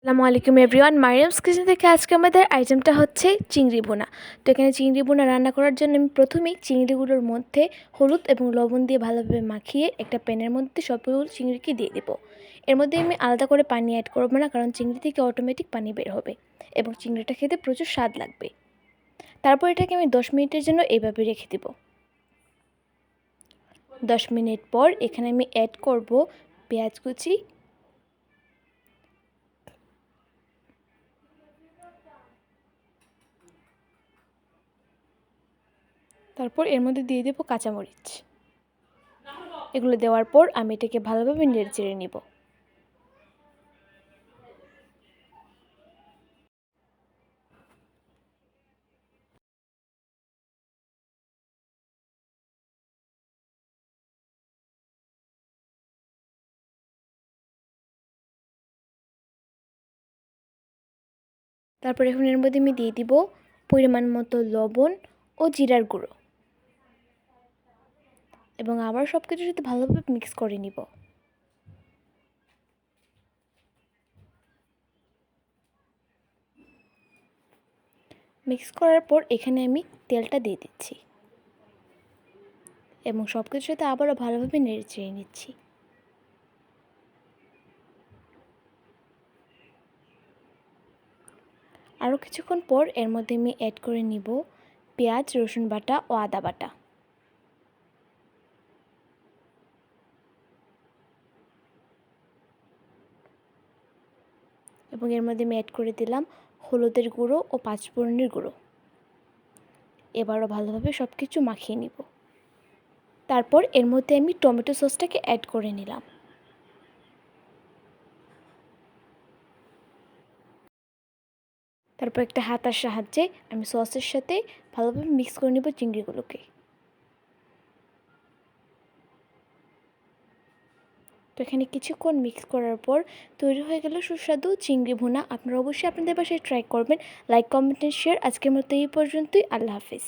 আসসালামু আলাইকুম everyone, Mariam's kitchen থেকে আজকে আমাদের আইটেমটা হচ্ছে চিংড়ি ভুনা। তো এখানে চিংড়ি ভুনা রান্না করার জন্য আমি প্রথমেই চিংড়িগুলোর মধ্যে হলুদ এবং লবণ দিয়ে ভালোভাবে মাখিয়ে একটা প্যানের মধ্যে সবগুলো চিংড়িকে দিয়ে দেবো। এর মধ্যে আমি আলাদা করে পানি অ্যাড করবো না, কারণ চিংড়ি থেকে অটোমেটিক পানি বের হবে এবং চিংড়িটা খেতে প্রচুর স্বাদ লাগবে। তারপর এটাকে আমি 10 মিনিটের জন্য এইভাবে রেখে দেবো। 10 মিনিট পর এখানে আমি অ্যাড করব পেঁয়াজ কুচি, তারপর এর মধ্যে দিয়ে দেবো কাঁচামরিচ। এগুলো দেওয়ার পর আমি এটাকে ভালোভাবে নেড়ে চেড়ে নিব। তারপর এখন এর মধ্যে আমি দিয়ে দিব পরিমাণ মতো লবণ ও জিরার গুঁড়ো এবং আবার সব কিছুর সাথে ভালোভাবে মিক্স করে নিব। মিক্স করার পর এখানে আমি তেলটা দিয়ে দিচ্ছি এবং সব কিছুর সাথে আবারও ভালোভাবে নেড়ে চেড়ে নিচ্ছি। আরও কিছুক্ষণ পর এর মধ্যে আমি অ্যাড করে নিব পেঁয়াজ, রসুন বাটা ও আদা বাটা। এবং এর মধ্যে আমি অ্যাড করে দিলাম হলুদের গুঁড়ো ও পাঁচফোড়নের গুঁড়ো। এবারও ভালোভাবে সব কিছু মাখিয়ে নিব। তারপর এর মধ্যে আমি টমেটো সসটাকে অ্যাড করে নিলাম। তারপর একটা হাতার সাহায্যে আমি সসের সাথে ভালোভাবে মিক্স করে নেব চিংড়িগুলোকে। তো এখানে কিছুক্ষণ মিক্স করার পর তৈরি হয়ে গেল সুস্বাদু চিংড়ি ভুনা। আপনারা অবশ্যই আপনাদের বাসায় ট্রাই করবেন। Like, comment, share. আজকের মতো এই পর্যন্তই। আল্লাহ হাফিজ।